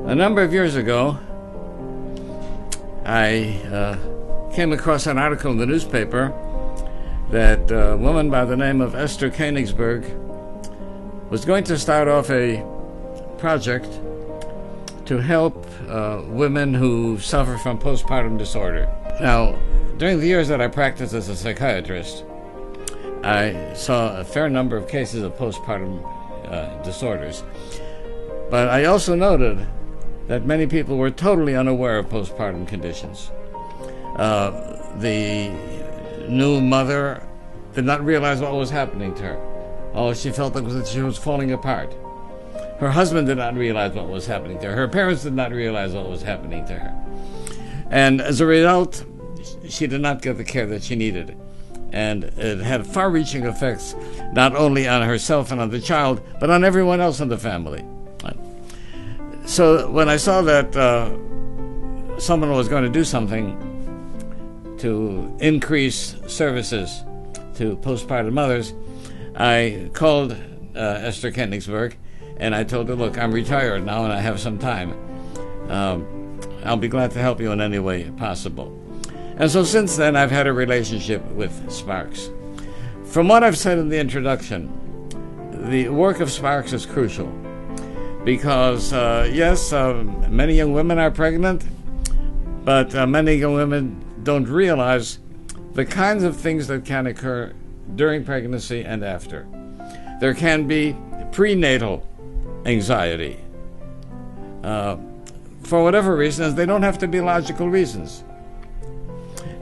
A number of years ago, I came across an article in the newspaper that a woman by the name of Esther Koenigsberg was going to start off a project to help women who suffer from postpartum disorder. Now, during the years that I practiced as a psychiatrist, I saw a fair number of cases of postpartum disorders. But I also noted that many people were totally unaware of postpartum conditions. The new mother did not realize what was happening to her. All she felt was that she was falling apart. Her husband did not realize what was happening to her. Her parents did not realize what was happening to her. And as a result, she did not get the care that she needed. And it had far-reaching effects not only on herself and on the child, but on everyone else in the family. So when I saw that someone was going to do something to increase services to postpartum mothers, I called Esther Koenigsberg, and I told her, look, I'm retired now and I have some time. I'll be glad to help you in any way possible. And so since then, I've had a relationship with Sparks. From what I've said in the introduction, the work of Sparks is crucial. Because, yes, many young women are pregnant, but many young women don't realize the kinds of things that can occur during pregnancy and after. There can be prenatal anxiety. For whatever reasons, they don't have to be logical reasons.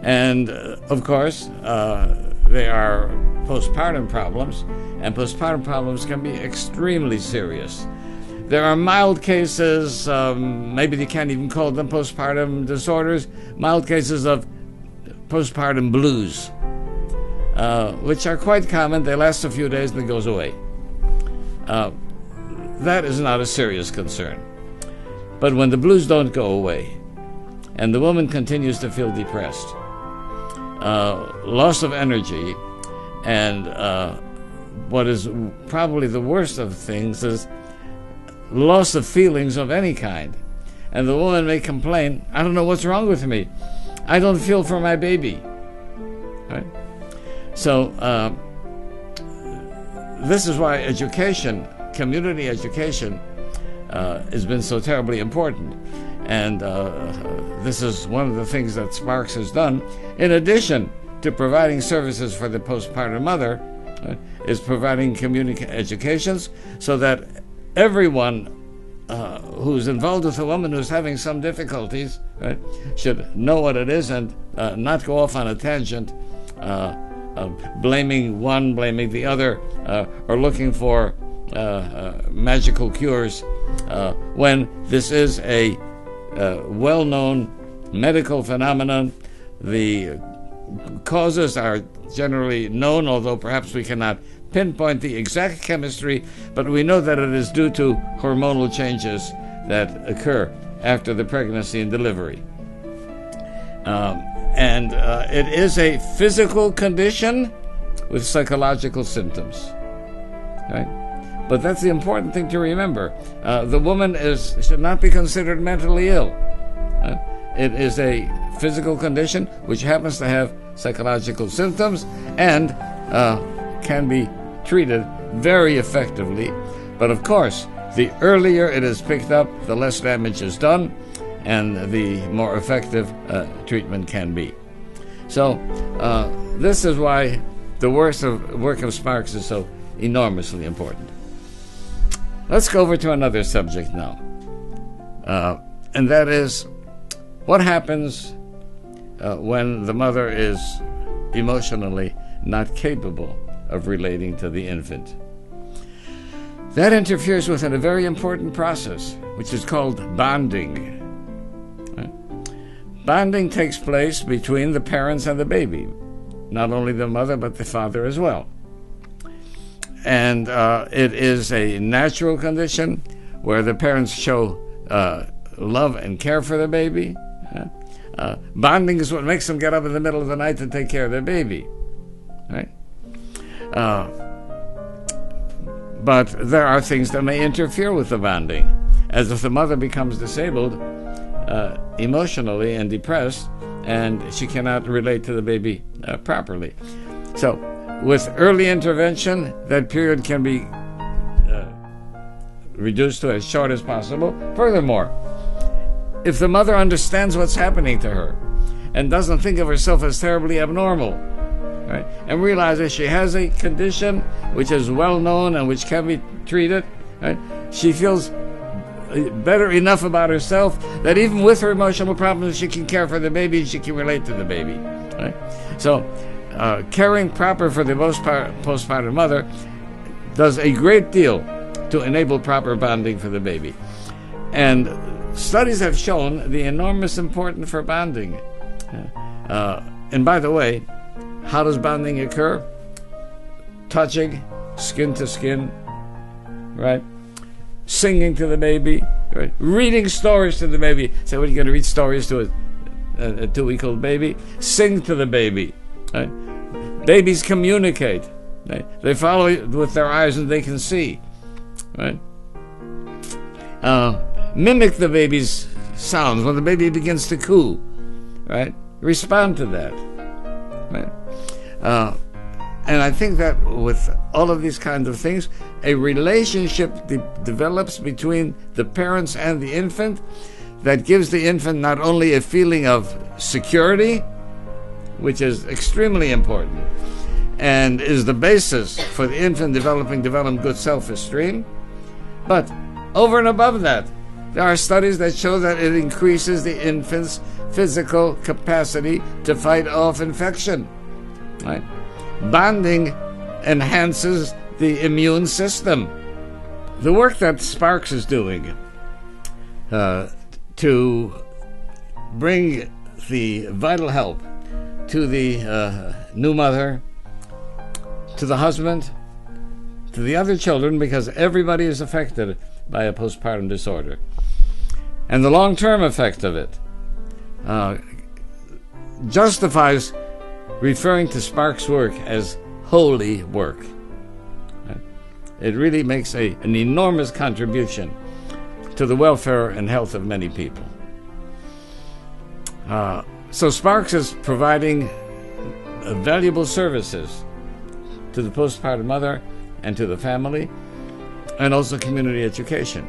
And, of course, there are postpartum problems, and postpartum problems can be extremely serious. There are mild cases, maybe you can't even call them postpartum disorders, mild cases of postpartum blues, which are quite common. They last a few days and it goes away. That is not a serious concern. But when the blues don't go away and the woman continues to feel depressed, loss of energy, and what is probably the worst of things is loss of feelings of any kind. And the woman may complain, I don't know what's wrong with me. I don't feel for my baby. Right? So this is why education, community education, has been so terribly important. And this is one of the things that Sparks has done. In addition to providing services for the postpartum mother, is providing community educations so that everyone who's involved with a woman who's having some difficulties, right, should know what it is and not go off on a tangent of blaming one, blaming the other, or looking for magical cures when this is a well-known medical phenomenon. The causes are generally known, although perhaps we cannot pinpoint the exact chemistry, but we know that it is due to hormonal changes that occur after the pregnancy and delivery. And it is a physical condition with psychological symptoms. Right? But that's the important thing to remember. The woman should not be considered mentally ill. It is a physical condition which happens to have psychological symptoms and can be treated very effectively. But of course, the earlier it is picked up, the less damage is done, and the more effective treatment can be. So this is why the work of Sparks is so enormously important. Let's go over to another subject now, and that is what happens when the mother is emotionally not capable of relating to the infant. That interferes with a very important process, which is called bonding. Right? Bonding takes place between the parents and the baby, not only the mother, but the father as well. And it is a natural condition where the parents show love and care for the baby. Bonding is what makes them get up in the middle of the night to take care of their baby. Right? But there are things that may interfere with the bonding. as if the mother becomes disabled emotionally and depressed, and she cannot relate to the baby properly. So, with early intervention, that period can be reduced to as short as possible. Furthermore, if the mother understands what's happening to her and doesn't think of herself as terribly abnormal, right, and realizes she has a condition which is well known and which can be treated, right, she feels better enough about herself that even with her emotional problems, she can care for the baby and she can relate to the baby. Right? So, caring proper for the postpartum mother does a great deal to enable proper bonding for the baby. And studies have shown the enormous importance for bonding. And by the way, how does bonding occur? Touching, skin to skin, right? Singing to the baby, right? Reading stories to the baby. So, what are you going to read stories to a 2-week-old baby? Sing to the baby. Right? Babies communicate. Right? They follow it with their eyes and they can see. Right? Mimic the baby's sounds when the baby begins to coo. Right? Respond to that. Right? And I think that with all of these kinds of things, a relationship develops between the parents and the infant that gives the infant not only a feeling of security, which is extremely important, and is the basis for the infant developing good self-esteem, but over and above that, there are studies that show that it increases the infant's physical capacity to fight off infection. Right? Bonding enhances the immune system. The work that Sparks is doing to bring the vital help to the new mother, to the husband, to the other children, because everybody is affected by a postpartum disorder, and the long-term effect of it justifies referring to Sparks' work as holy work. It really makes an enormous contribution to the welfare and health of many people. So Sparks is providing valuable services to the postpartum mother and to the family, and also community education.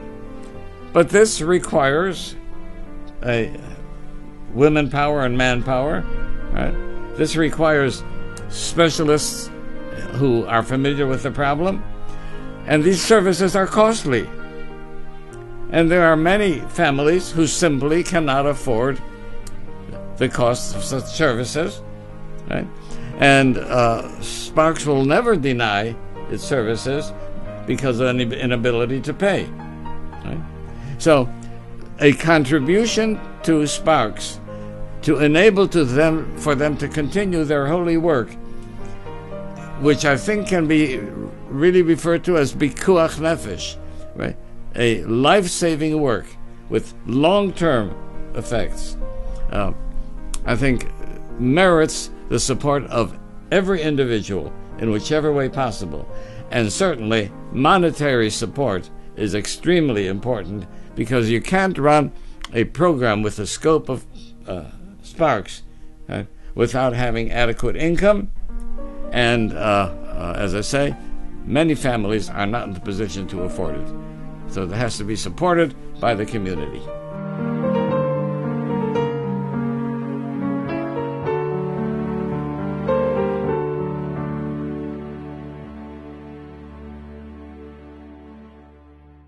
But this requires women power and manpower, right? This requires specialists who are familiar with the problem, and these services are costly. And there are many families who simply cannot afford the cost of such services, right? And Sparks will never deny its services because of an inability to pay, right? So a contribution to Sparks to enable for them to continue their holy work, which I think can be really referred to as pikuach nefesh, right? A life-saving work with long-term effects, I think merits the support of every individual in whichever way possible. And certainly monetary support is extremely important, because you can't run a program with the scope of Sparks without having adequate income. And as I say, many families are not in the position to afford it. So it has to be supported by the community.